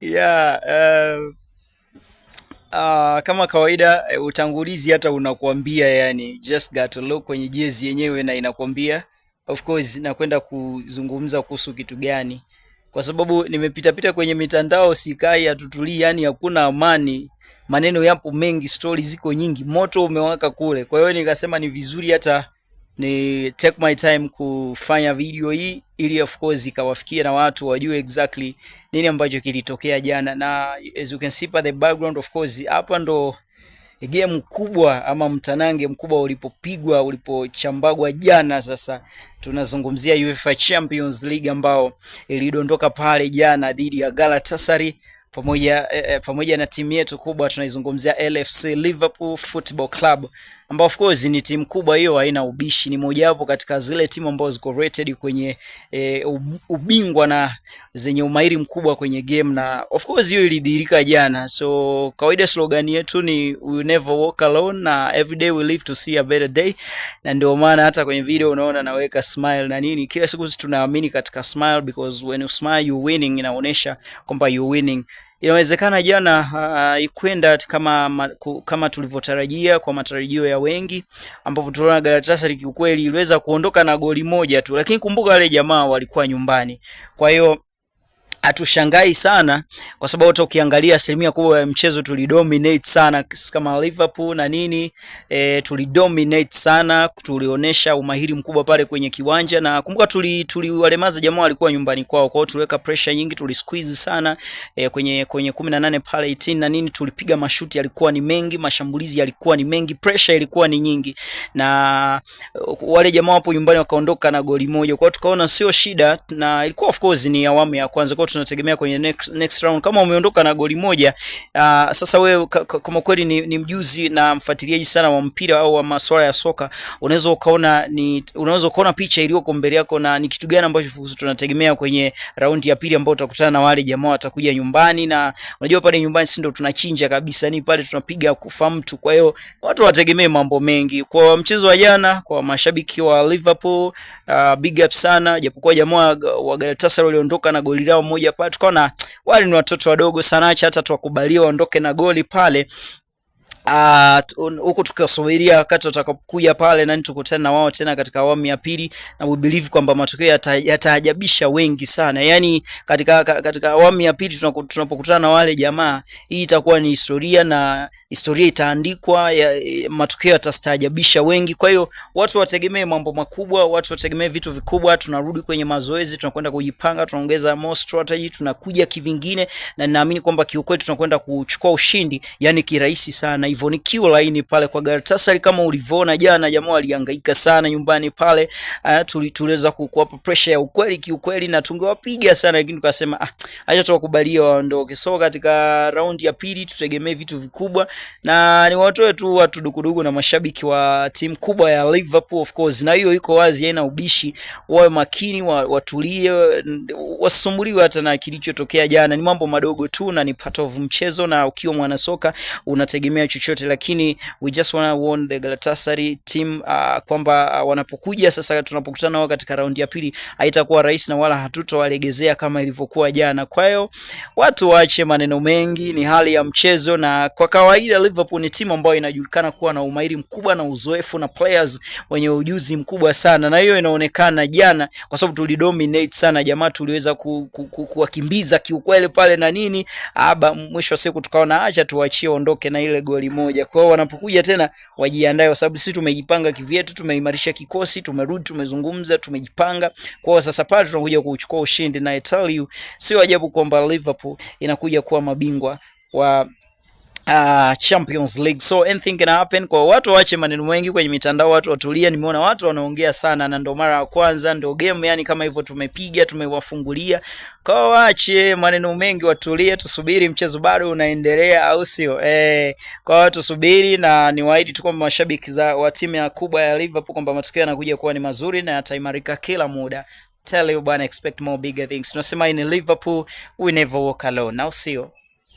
Yeah, kama kawaida utangulizi hata unakuambia, yani just got to look kwenye jezi yenyewe na inakwambia of course nakwenda kuzungumza kuhusu kitu gani, kwa sababu nimepita pita kwenye mitandao, sikai hatutulii, yani hakuna amani, maneno yapo mengi, stories ziko nyingi, moto umewaka kule. Kwa hiyo nikasema ni vizuri hata ni take my time kufanya video hii ili of course ikawafikia na watu wajue exactly nini ambacho kilitokea jana. Na as you can see by the background, of course hapa ndo game kubwa ama mtanange mkubwa ulipochambagwa jana. Sasa tunazungumzia UEFA Champions League ambao ilidondoka pale jana dhidi ya Galatasaray pamoja na timu yetu kubwa tunaizungumzia LFC Liverpool Football Club, ambao of course ni timu kubwa, hiyo haina ubishi, ni moja wapo katika zile timu ambazo ziko rated kwenye ubingwa na zenye umahiri mkubwa kwenye game, na of course hiyo ilidhihirika jana. So kawaida slogan yetu ni we never walk alone na every day we live to see a better day, na ndio maana hata kwenye video unaona naweka smile na nini. Kila siku tunaamini katika smile, because when you smile you winning, inaonyesha kwamba you winning. Inawezekana jana ikwenda kama tulivyotarajia, kwa matarajio ya wengi, ambapo tunaona Galatasaray kiukweli iliweza kuondoka na goli moja tu, lakini kumbuka wale jamaa walikuwa nyumbani. Kwa hiyo hatushangai sana, kwa sababu hata ukiangalia asilimia kubwa ya mchezo tulidominate sana kama Liverpool na nini, tulidominate sana, tulionyesha umahiri mkubwa pale kwenye kiwanja, na kumbuka tuliwalemaza jamaa walikuwa nyumbani kwao. Kwa hiyo tuliweka pressure nyingi, tulisqueeze sana kwenye 18 pale 18 na nini, tulipiga mashuti yalikuwa ni mengi, mashambulizi yalikuwa ni mengi, pressure ilikuwa ni nyingi, na wale jamaa wapo nyumbani wakaondoka na goli moja. Kwa hiyo tukaona sio shida, na ilikuwa of course ni awamu ya kwanza, kwa tunategemea kwenye next round kama umeondoka na goli moja. Sasa wewe kama kweli ni mjuzi na mfuatiliaji sana wa mpira au wa masuala ya soka, unaweza ukaona picha iliyoko mbele yako na ni kitu gani ambacho tunategemea kwenye raundi ya pili, ambao utakutana na wale jamaa watakuja nyumbani, na unajua pale nyumbani si ndio tunachinja kabisa, ni pale tunapiga kufa mtu. Kwa hiyo watu wategemee mambo mengi kwa mchezo wa jana. Kwa mashabiki wa Liverpool, big up sana, japokuwa jamaa wa Galatasaray waliondoka na goli lao moja pale, tukaona wale ni watoto wadogo sana, acha hata tuwakubalia waondoke na goli pale. Huko tukasubiria wakati watakapokuja pale na tukutane na wao tena katika awamu ya pili, na we believe kwamba matokeo yataajabisha wengi sana. Yani katika awamu ya pili tunapokutana na wale jamaa, hii itakuwa ni historia, na historia itaandikwa, matokeo yatastaajabisha wengi. Kwa hiyo watu wategemee mambo makubwa, watu wategemee vitu vikubwa. Tunarudi kwenye mazoezi, tunakwenda kujipanga, tunaongeza more strategy, tunakuja kivingine, na ninaamini kwamba kiukweli tunakwenda kuchukua ushindi, yani kirahisi sana. Hivyo ni kiu laini pale kwa Galatasaray, kama ulivyoona jana jamaa walihangaika sana nyumbani pale. Tuliweza kuwapa pressure ya ukweli kiukweli, na tungewapiga sana, lakini tukasema acha tuwakubalie waondoke. So katika raundi ya pili tutegemee vitu vikubwa, na ni watoe tu watu dukuduku na mashabiki wa timu kubwa ya Liverpool of course, na hiyo iko wazi, haina ubishi. Wawe makini, watulie, wasumbuliwe hata na kilichotokea jana. Ni mambo madogo tu na ni part of mchezo, na ukiwa mwana soka unategemea chochote, lakini we just wanna warn the Galatasaray team kwamba wanapokuja sasa, tunapokutana nao katika raundi ya pili, haitakuwa rahisi na wala hatutowalegezea kama ilivyokuwa jana. Kwa hiyo watu waache maneno mengi, ni hali ya mchezo, na kwa kawaida Liverpool ni timu ambayo inajulikana kuwa na umahiri mkubwa na uzoefu na players wenye ujuzi mkubwa sana, na hiyo inaonekana jana kwa sababu tulidominate sana jamaa, tuliweza kuwakimbiza kiukweli pale na nini. Mwisho wa siku tukaona acha tuachie ondoke na ile goli moja. Kwa hiyo wanapokuja tena wajiandae, kwa sababu sisi tumejipanga kivyetu, tumeimarisha kikosi, tumerudi, tumezungumza, tumejipanga. Kwa hiyo sasa pale tunakuja kuchukua ushindi, na I tell you sio ajabu kwamba Liverpool inakuja kuwa mabingwa wa Champions League. So anything can happen. Kwa watu waache maneno mengi kwenye mitandao, watu watulia. Nimeona watu wanaongea sana, na ndo mara ya kwanza, ndo game yani kama hivyo tumepiga, tumewafungulia. Kwa waache maneno mengi, watulie, tusubiri, mchezo bado unaendelea, au sio? Kwa watu subiri, na niwaahidi tu kwamba mashabiki wa timu ya kubwa ya Liverpool kwamba matokeo yanakuja kuwa ni mazuri na yataimarika kila muda. Tell you bana, expect more bigger things. Tunasema in Liverpool we never walk alone. Au sio?